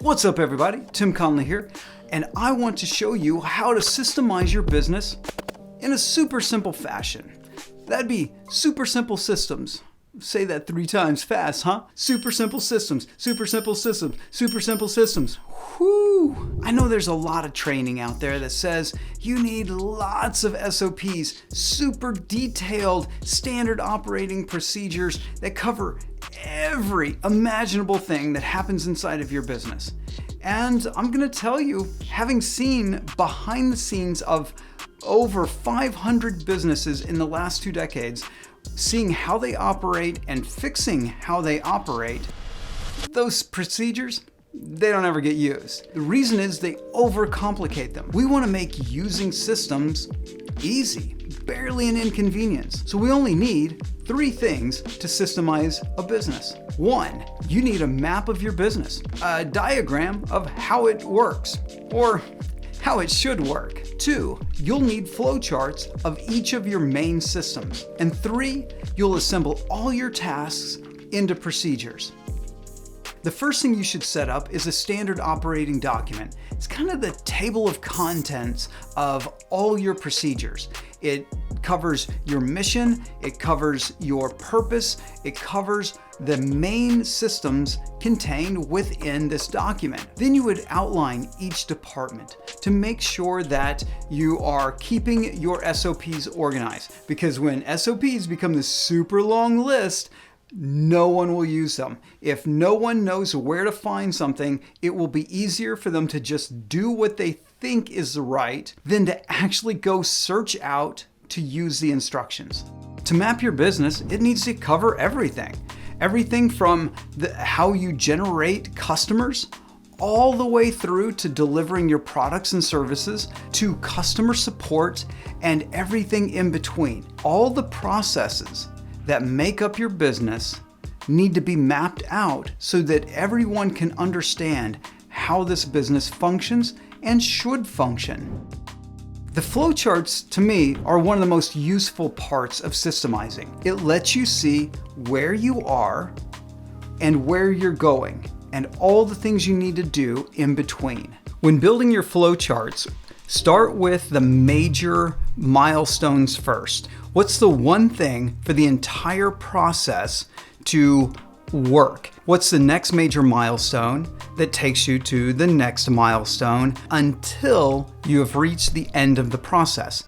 What's up everybody, Tim Conley here, and I want to show you how to systemize your business in a super simple fashion. That'd be super simple systems. Say that 3 times fast, huh? Super simple systems, super simple systems, super simple systems. Whew! I know there's a lot of training out there that says you need lots of SOPs, super detailed standard operating procedures that cover every imaginable thing that happens inside of your business. And I'm gonna tell you, having seen behind the scenes of over 500 businesses in the last 2 decades, seeing how they operate and fixing how they operate, those procedures, they don't ever get used. The reason is they overcomplicate them. We want to make using systems easy, barely an inconvenience. So we only need 3 things to systemize a business. 1, you need a map of your business, a diagram of how it works, or how it should work. 2, you'll need flowcharts of each of your main systems. And 3, you'll assemble all your tasks into procedures. The first thing you should set up is a standard operating document. It's kind of the table of contents of all your procedures. It covers your mission, it covers your purpose, it covers the main systems contained within this document. Then you would outline each department to make sure that you are keeping your SOPs organized. Because when SOPs become this super long list, no one will use them. If no one knows where to find something, it will be easier for them to just do what they think is right than to actually go search out to use the instructions. To map your business, it needs to cover everything. Everything from how you generate customers all the way through to delivering your products and services to customer support and everything in between. All the processes that make up your business need to be mapped out so that everyone can understand how this business functions and should function. The flowcharts, to me, are one of the most useful parts of systemizing. It lets you see where you are and where you're going and all the things you need to do in between. When building your flowcharts, start with the major milestones first. What's the one thing for the entire process to work? What's the next major milestone that takes you to the next milestone until you have reached the end of the process?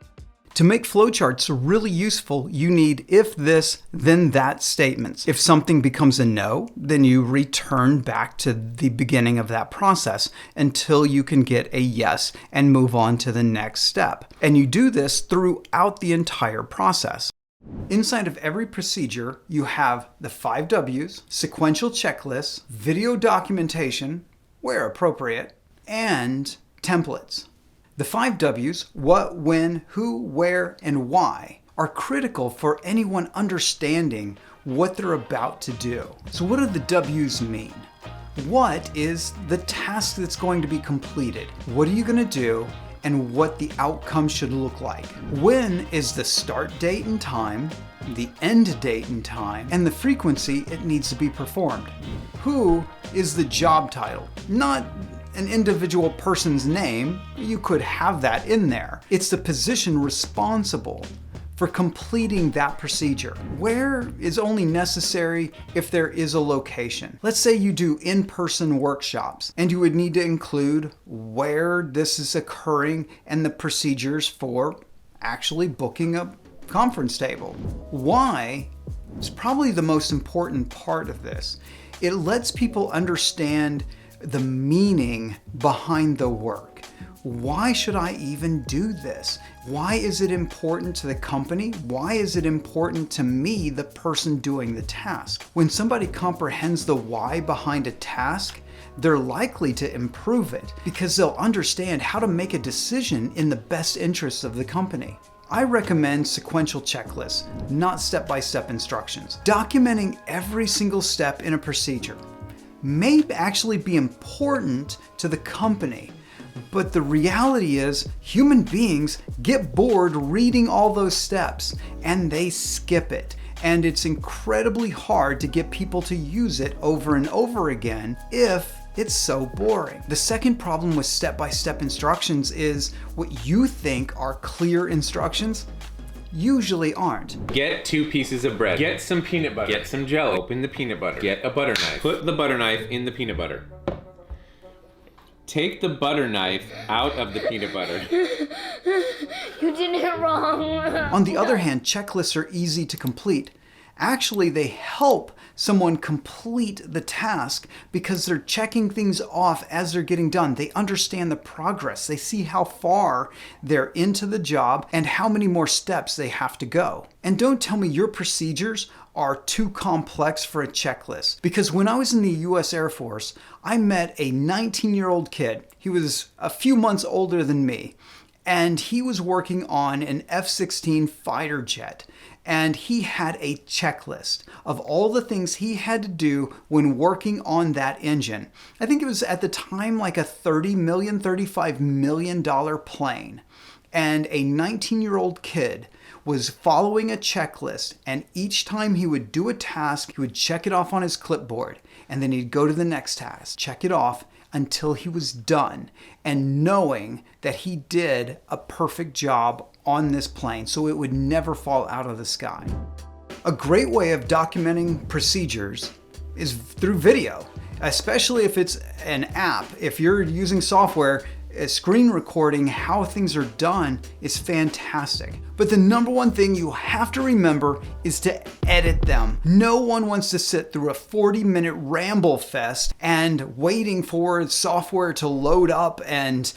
To make flowcharts really useful, you need if this, then that statements. If something becomes a no, then you return back to the beginning of that process until you can get a yes and move on to the next step. And you do this throughout the entire process. Inside of every procedure, you have the 5 W's, sequential checklists, video documentation, where appropriate, and templates. The 5 W's, what, when, who, where, and why, are critical for anyone understanding what they're about to do. So what do the W's mean? What is the task that's going to be completed? What are you going to do? And what the outcome should look like. When is the start date and time, the end date and time, and the frequency it needs to be performed. Who is the job title? Not an individual person's name. You could have that in there. It's the position responsible for completing that procedure. Where is only necessary if there is a location. Let's say you do in-person workshops and you would need to include where this is occurring and the procedures for actually booking a conference table. Why is probably the most important part of this. It lets people understand the meaning behind the work. Why should I even do this? Why is it important to the company? Why is it important to me, the person doing the task? When somebody comprehends the why behind a task, they're likely to improve it because they'll understand how to make a decision in the best interest of the company. I recommend sequential checklists, not step-by-step instructions. Documenting every single step in a procedure may actually be important to the company, but the reality is human beings get bored reading all those steps and they skip it. And it's incredibly hard to get people to use it over and over again if It's so boring. The second problem with step-by-step instructions is what you think are clear instructions usually aren't. Get 2 pieces of bread. Get some peanut butter. Get some jelly. Open the peanut butter. Get a butter knife. Put the butter knife in the peanut butter. Take the butter knife out of the peanut butter. You did it wrong. On the other hand, checklists are easy to complete. Actually, they help someone complete the task because they're checking things off as they're getting done. They understand the progress. They see how far they're into the job and how many more steps they have to go. And don't tell me your procedures are too complex for a checklist. Because when I was in the US Air Force, I met a 19-year-old kid. He was a few months older than me. And he was working on an F-16 fighter jet. And he had a checklist of all the things he had to do when working on that engine. I think it was at the time like a $35 million plane. And a 19-year-old kid was following a checklist, and each time he would do a task, he would check it off on his clipboard, and then he'd go to the next task, check it off until he was done, and knowing that he did a perfect job on this plane, so it would never fall out of the sky. A great way of documenting procedures is through video, especially if it's an app. If you're using software, screen recording how things are done is fantastic. But the number one thing you have to remember is to edit them. No one wants to sit through a 40-minute ramble fest and waiting for software to load up and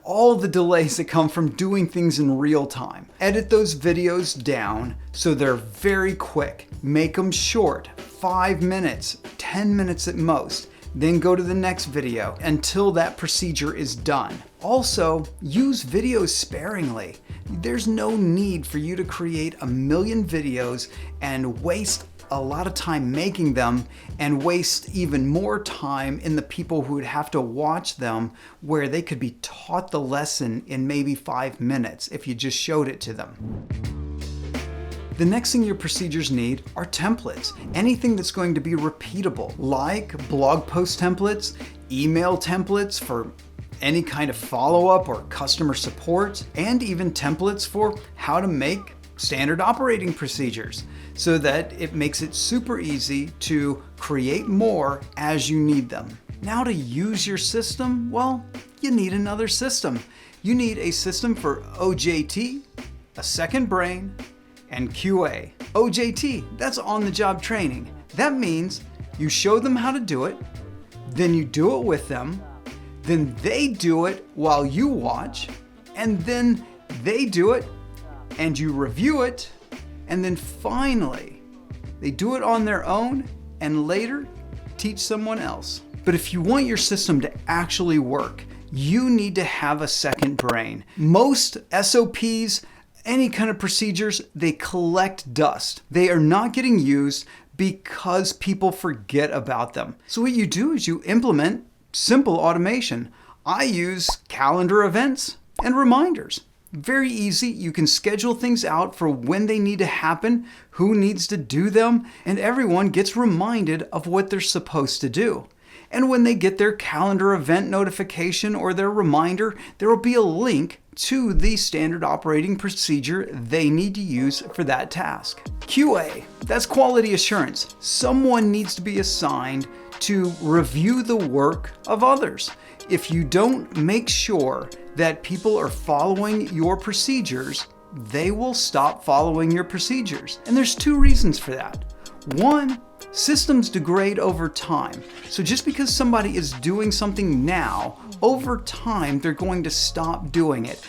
all the delays that come from doing things in real time. Edit those videos down so they're very quick. Make them short, 5 minutes, 10 minutes at most. Then go to the next video until that procedure is done. Also, use videos sparingly. There's no need for you to create a million videos and waste a lot of time making them and waste even more time in the people who would have to watch them, where they could be taught the lesson in maybe 5 minutes if you just showed it to them. The next thing your procedures need are templates. Anything that's going to be repeatable, like blog post templates, email templates for any kind of follow-up or customer support, and even templates for how to make standard operating procedures so that it makes it super easy to create more as you need them. Now, to use your system, well, you need another system. You need a system for OJT, a second brain, and QA. OJT, that's on-the-job training. That means you show them how to do it, then you do it with them, then they do it while you watch, and then they do it and you review it, and then finally they do it on their own and later teach someone else. But if you want your system to actually work, you need to have a second brain. Most SOPs, any kind of procedures, they collect dust. They are not getting used because people forget about them. So what you do is you implement simple automation. I use calendar events and reminders. Very easy. You can schedule things out for when they need to happen, who needs to do them, and everyone gets reminded of what they're supposed to do. And when they get their calendar event notification or their reminder, there will be a link to the standard operating procedure they need to use for that task. QA, that's quality assurance. Someone needs to be assigned to review the work of others. If you don't make sure that people are following your procedures, they will stop following your procedures. And there's 2 reasons for that. One, systems degrade over time. So just because somebody is doing something now, over time they're going to stop doing it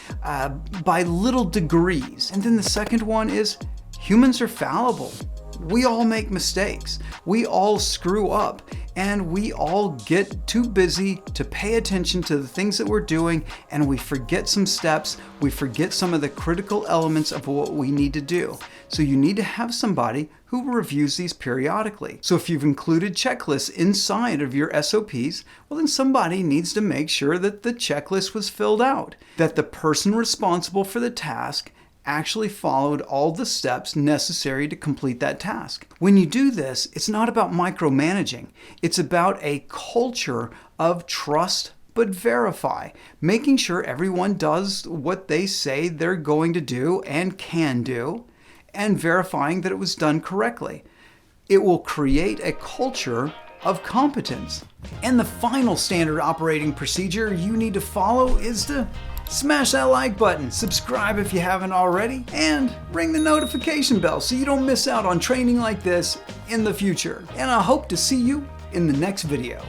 by little degrees. And then the second one is humans are fallible. We all make mistakes. We all screw up. And we all get too busy to pay attention to the things that we're doing, and we forget some steps, we forget some of the critical elements of what we need to do. So you need to have somebody who reviews these periodically. So if you've included checklists inside of your SOPs, well, then somebody needs to make sure that the checklist was filled out, that the person responsible for the task actually followed all the steps necessary to complete that task. When you do this, it's not about micromanaging. It's about a culture of trust but verify, making sure everyone does what they say they're going to do and can do, and verifying that it was done correctly. It will create a culture of competence. And the final standard operating procedure you need to follow is to smash that like button, subscribe if you haven't already, and ring the notification bell so you don't miss out on training like this in the future. And I hope to see you in the next video.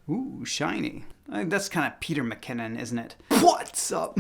Ooh, shiny. That's kind of Peter McKinnon, isn't it? What's up?